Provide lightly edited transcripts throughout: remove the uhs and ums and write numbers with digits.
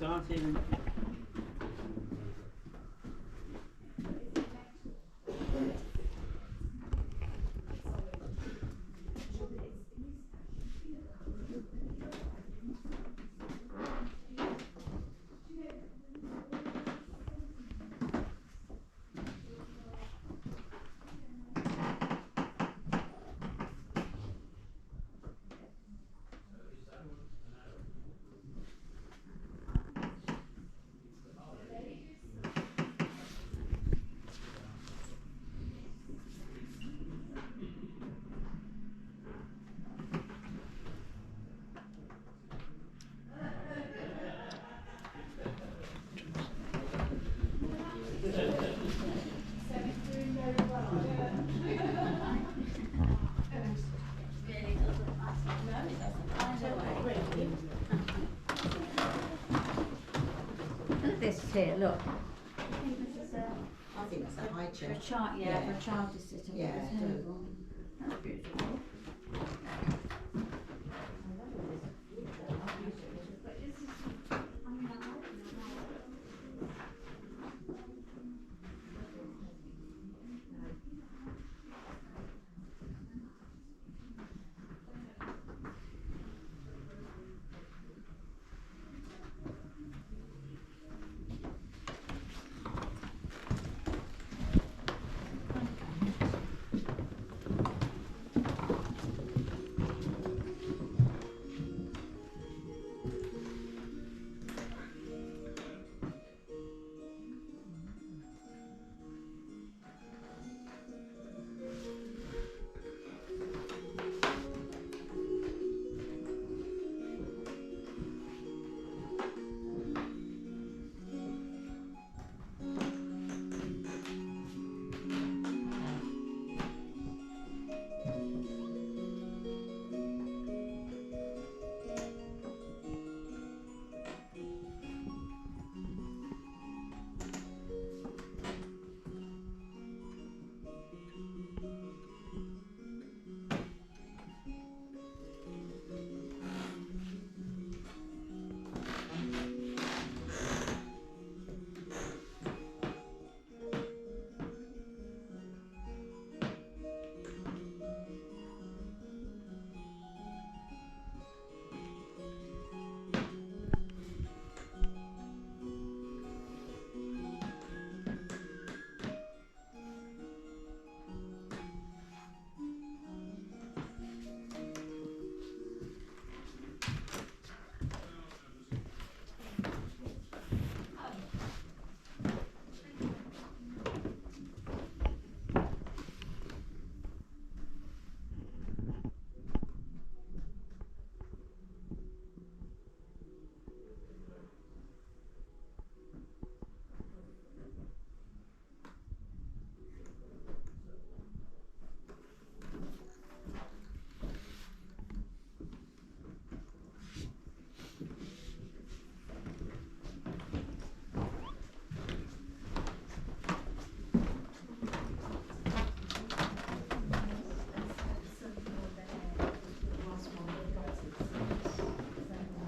started. This here, look. I think that's a high chair. For a child, yeah, for a child to sit on. Yeah, It's do. terrible. That's beautiful.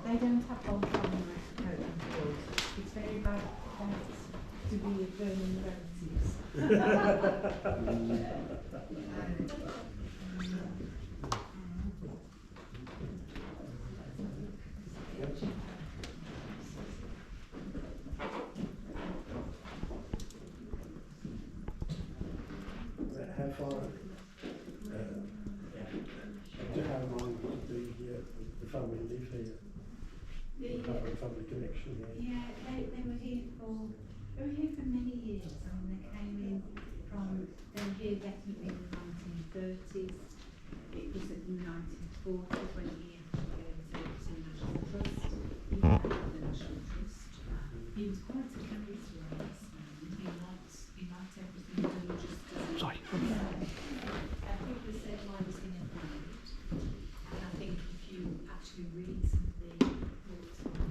They don't have old family records. It's very bad to be burning relatives. How far? How long did the family live here? The family connection here? Yeah, they were here for many years. I mean, they came in from, they were here definitely in the 1930s. It was in the 1940s when he had to go to National Trust. He had the National Trust. He was quite a charismatic man. He liked everything done just as Sorry. I think the same line was in a night. And I think if you actually read some of the reports on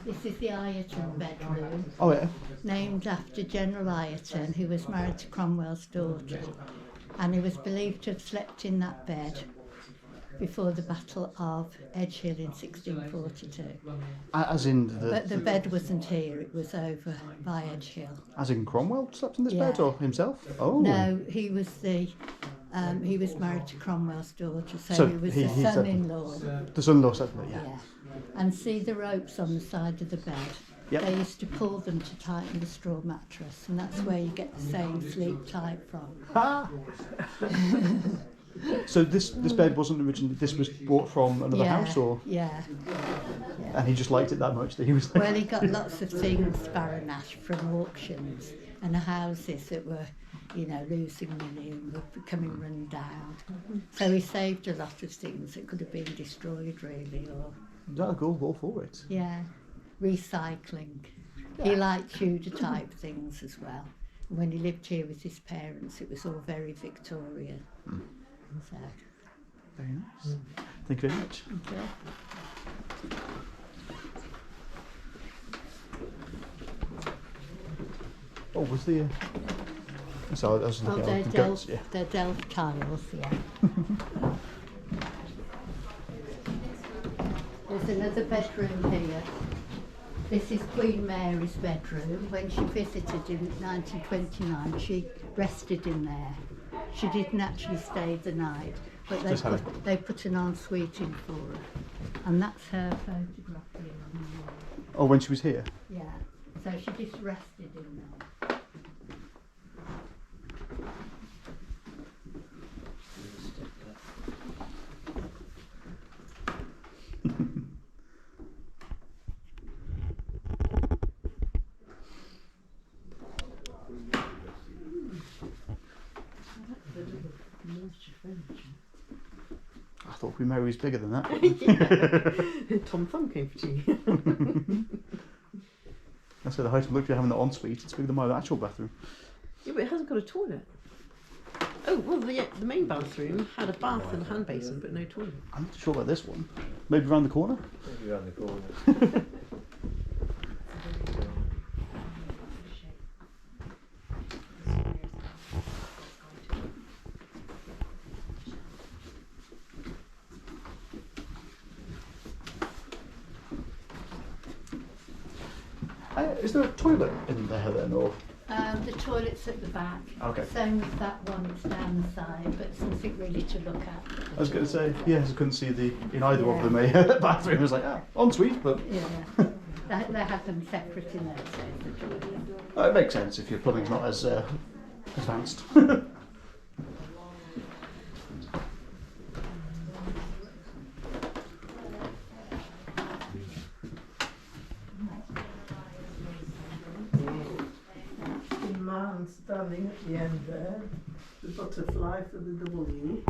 This is the Ireton bedroom, Oh yeah. named after General Ireton, who was married to Cromwell's daughter, and he was believed to have slept in that bed before the Battle of Edgehill in 1642. As in But the bed wasn't here, it was over by Edgehill. As in Cromwell slept in this Yeah. bed, or himself? Oh. No, he was married to Cromwell's daughter, so, So he was he the slept- son-in-law. The son-in-law slept in it, yeah. Yeah. And see the ropes on the side of the bed? Yep. They used to pull them to tighten the straw mattress, and that's where you get the saying sleep tight from. Ah. So this bed wasn't originally. This was bought from another house, or Yeah. and he just liked it that much that he was like. Well, he got lots of things, Baranash, from auctions and houses that were, losing money and were becoming run down. So he saved a lot of things that could have been destroyed, really, or That'll go all for it. recycling. He liked Tudor type things as well. When he lived here with his parents, it was all very Victorian. So, Very nice. Thank you very much. okay. Oh, was the? So I was looking at the guts. Yeah. they're Delft tiles, yeah. There's another bedroom here. This is Queen Mary's bedroom. When she visited in 1929, she rested in there. She didn't actually stay the night, but they put an ensuite in for her. And that's her photograph here on the wall. Oh, when she was here. Yeah, so she just rested in there. I thought Queen Mary was bigger than that. Tom Thumb came for tea. That's why the house looked at having the ensuite. It's bigger than my actual bathroom. Yeah, but it hasn't got a toilet. Oh, well, the main bathroom had a bath and a hand basin, but no toilet. I'm not sure about this one. Maybe around the corner. Maybe around the corner. Is there a toilet in there then, or? The toilet's at the back. Okay. Same with that one, it's down the side, but something really to look at. I was going to say, yes, I couldn't see in either of them a bathroom. I was like, ensuite, but Yeah, they had them separate in there, so the toilet. it makes sense if your plumbing's not as advanced. The man standing at the end there, the butterfly for the W.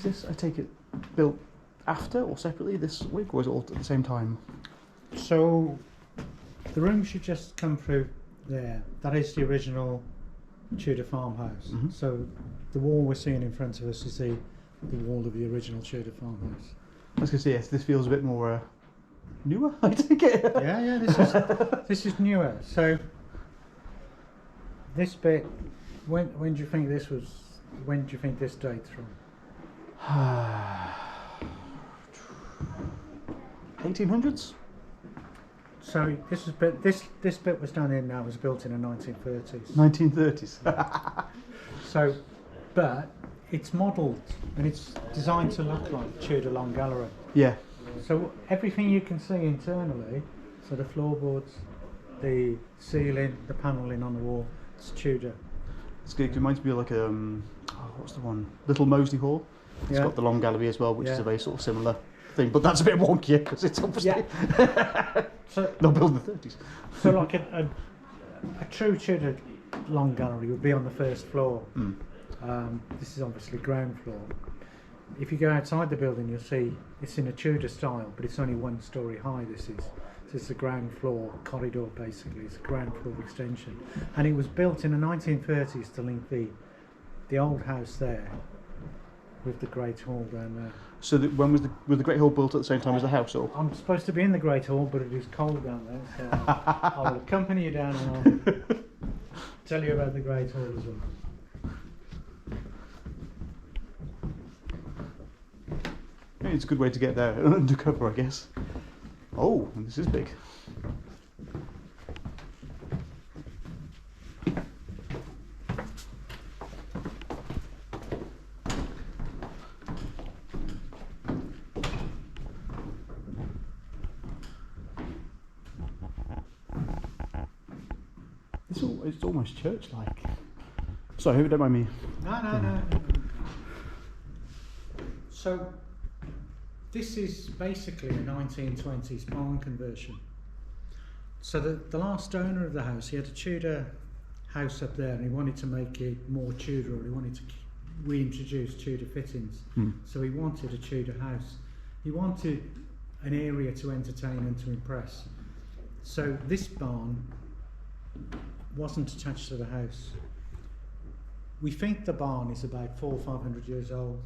this, I take it, built after or separately this wig, or is it all at the same time? So the room should just come through there. That is the original Tudor farmhouse. Mhm. So the wall we're seeing in front of us is the wall of the original Tudor farmhouse. I was going to say, yes, this feels a bit more newer, I take it. Yeah, this is newer. So this bit, when do you think this was? When do you think this dates from? 1800s? So this bit was down here now was built in the 1930s. 1930s. So, but it's modelled and it's designed to look like Tudor Long Gallery. Yeah. So everything you can see internally, so the floorboards, the ceiling, the panelling on the wall, it's Tudor. It's good. It reminds me of like what's the one? Little Moseley Hall. It's got the long gallery as well, which is a very sort of similar thing, but that's a bit wonkier because it's obviously So not built in the 30s. So like a true Tudor long gallery would be on the first floor. This is obviously ground floor. If you go outside the building, you'll see it's in a Tudor style, but it's only 1 story high. This is the ground floor corridor, basically. It's a ground floor extension, and it was built in the 1930s to link the old house there with the Great Hall down there. So when was the Great Hall built at the same time as the house? Or I'm supposed to be in the Great Hall, but it is cold down there, so I will accompany you down and I'll tell you about the Great Hall as well. it's a good way to get there undercover, I guess. Oh, this is big. It's almost church-like. Sorry, don't mind me. No. So this is basically a 1920s barn conversion. So the last owner of the house, he had a Tudor house up there and he wanted to make it more Tudor, he wanted to reintroduce Tudor fittings. So he wanted a Tudor house. He wanted an area to entertain and to impress. So this barn wasn't attached to the house. We think the barn is about 400 or 500 years old,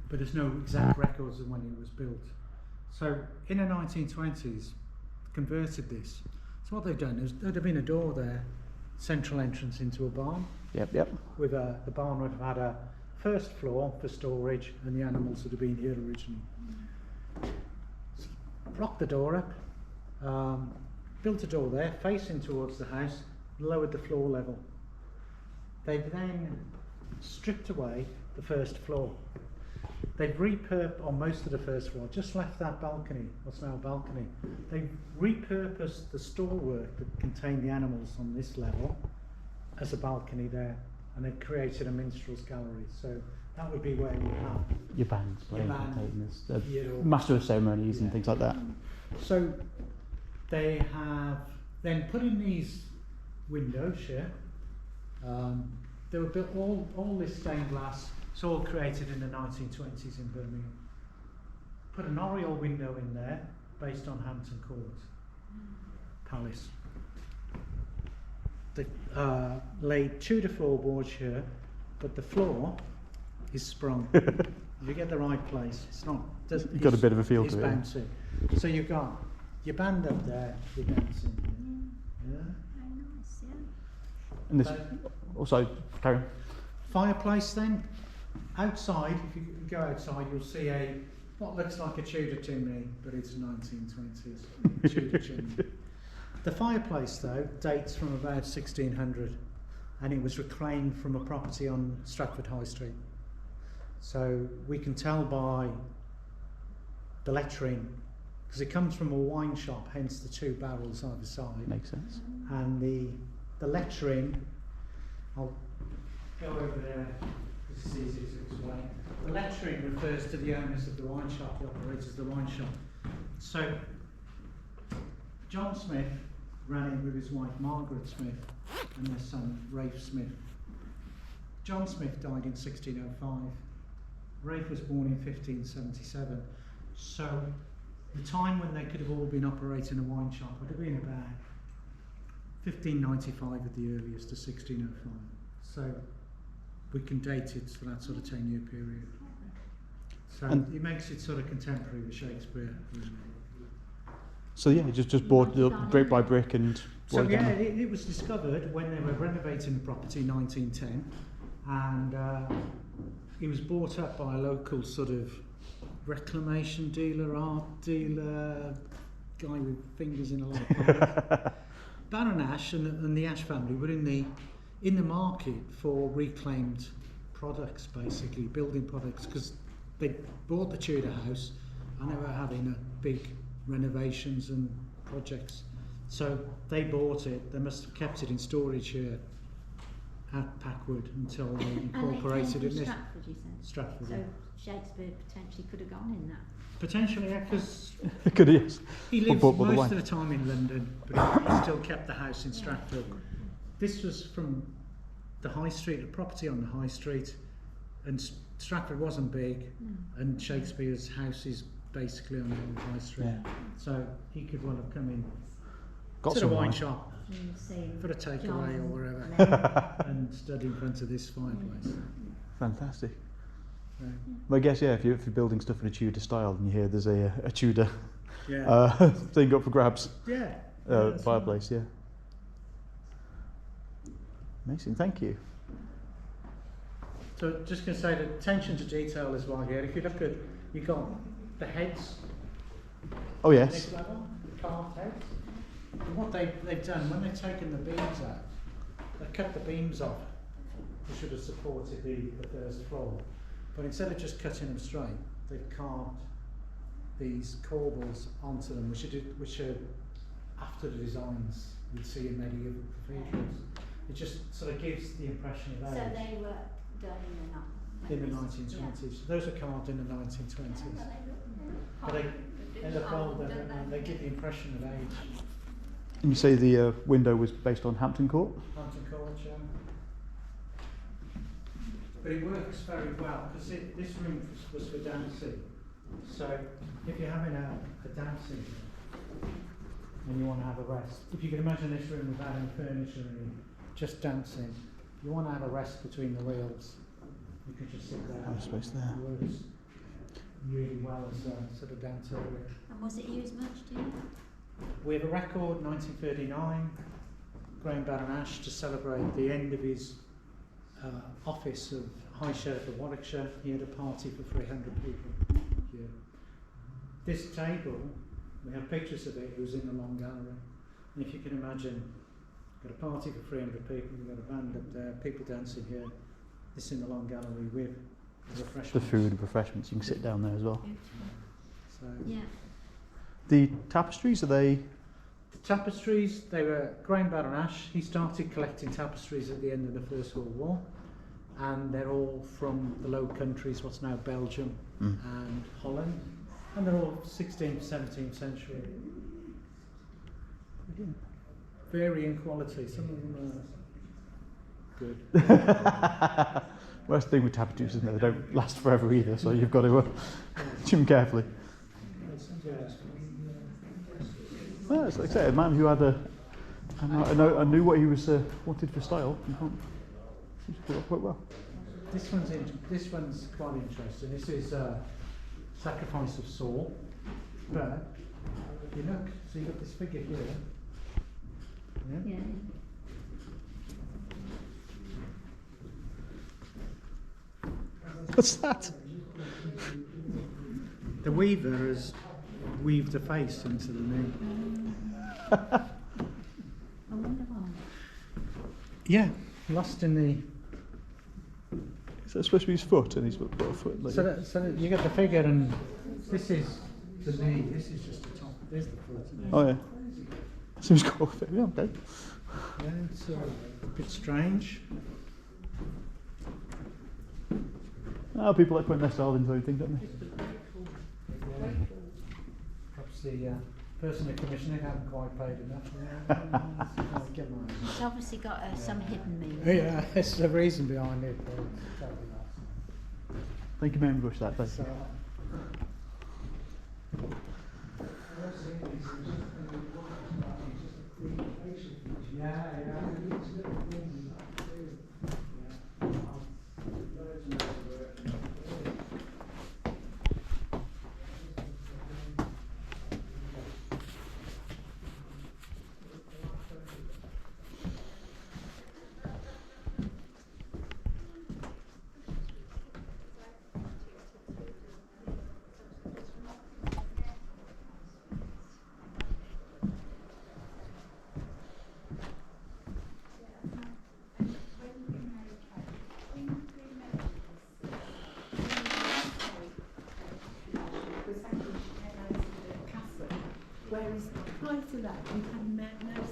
but there's no exact records of when it was built. So in the 1920s, converted this. So what they've done is there'd have been a door there, central entrance into a barn. Yep. With the barn would have had a first floor for storage, and the animals would have been here originally. So blocked the door up, built a door there, facing towards the house, lowered the floor level. They've then stripped away the first floor. They've repurposed, on most of the first floor, just left that balcony, what's now a balcony. They've repurposed the storework that contained the animals on this level as a balcony there, and they've created a minstrel's gallery. So that would be where you have Your bands playing, master of ceremonies and things like that. So they have then put in these windows here. They were built all this stained glass. It's all created in the 1920s in Birmingham. Put an oriel window in there based on Hampton Court Palace. They laid Tudor floorboards here, but the floor is sprung. You get the right place. It's not. You've got a bit of a feel to it. It's bouncy. So you've got your band up there, you're dancing. Yeah. And this, also, carry on. Fireplace then. Outside, if you go outside, you'll see what looks like a Tudor chimney, but it's 1920s Tudor chimney. The fireplace though dates from about 1600, and it was reclaimed from a property on Stratford High Street. So we can tell by the lettering, because it comes from a wine shop, hence the 2 barrels either side. Makes sense. And the lettering, I'll go over there because it's easy to explain. The lettering refers to the owners of the wine shop, the operators of the wine shop. So John Smith ran in with his wife Margaret Smith and their son Rafe Smith. John Smith died in 1605. Rafe was born in 1577. So the time when they could have all been operating a wine shop would have been about 1595 at the earliest to 1605. So we can date it to that sort of 10-year period. So it makes it sort of contemporary with Shakespeare. Really. So yeah, just bought it up brick by brick and. So yeah, it was discovered when they were renovating the property in 1910, and it was bought up by a local sort of reclamation dealer, art dealer, guy with fingers in a lot of pies. Baron Ash and the Ash family were in the market for reclaimed products, basically building products, because they bought the Tudor house and they were having a big renovations and projects. So they bought it. They must have kept it in storage here at Packwood until they incorporated it. And they came from Stratford, you said? Stratford. So Yeah. Shakespeare potentially could have gone in that. Potentially, yeah, because Could yes. he lived Bought the most wine. of the time in London, but he still kept the house in Stratford. This was from the high street, a property on the high street, and Stratford wasn't big, and Shakespeare's house is basically on the old high street. Yeah. So he could well have come in Got to the some wine wine. shop Seeing for a takeaway or wherever, wherever. and stood in front of this fireplace. Fantastic. Yeah. But I guess yeah, if you're building stuff in a Tudor style, and you hear there's a Tudor Yeah. thing up for grabs, Yeah. That's fireplace, yeah. Amazing, thank you. So just going to say that attention to detail as well here. If you look at, you've got the heads. Oh This yes. level, the carved heads. And what they've done, when they've taken the beams out, they've cut the beams off, which should have supported the first floor. But instead of just cutting them straight, they've carved these corbels onto them, which are after the designs you'd see in medieval cathedrals. It just sort of gives the impression of So age. they were done In the 1920s. Those are carved in the 1920s. But they look older and they give the impression of age. And you say the window was based on Hampton Court? Hampton Court, yeah. But it works very well because this room was for dancing. So if you're having a dancing and you want to have a rest, if you can imagine this room without any furniture in it, just dancing, you want to have a rest between the reels. You can just sit there. Have space there. It works really well as a sort of dance area. And was it used much, do you know? We have a record, 1939, Graham Baron Ash, to celebrate the end of his office of High Sheriff of Warwickshire. He had a party for 300 people here. This table, we have pictures of it, it was in the long gallery. And if you can imagine, got a party for 300 people, we've got a band up there, people dancing here. This in the long gallery with refreshments. The food, refreshments, you can sit down there as well. So, Yeah. The tapestries, are they? the tapestries, they were Graham Baron Ash. He started collecting tapestries at the end of the First World War, and they're all from the Low Countries, what's now Belgium and Holland, and they're all 16th, 17th century. Varying quality, some of them are good. Well, that's the thing with tapestries, isn't it? They don't last forever either, so you've got to chew them carefully. Well, it's like I say, a man who had I knew what he was wanted for style. Seems to do it quite well. This one's quite interesting. This is Sacrifice of Saul. But if you look, so you've got this figure here. Yeah. Yeah. What's that? The weaver has weaved a face into the knee. I wonder why. Yeah, lost in the. Is that supposed to be his foot? And he's got a foot. Like So that you get the figure, and this is the knee. This is just the top. There's the foot. oh yeah. Seems cool. Yeah, okay. Yeah, it's a bit strange. Oh, people like putting their style into everything, don't they? Perhaps the person in commissioning hadn't quite paid enough. Get mine. It's obviously got some hidden meaning. Yeah, there's the reason behind it. But it's totally nice. Thank you very much for that. Thank So, you. Whereas prior to that, we had no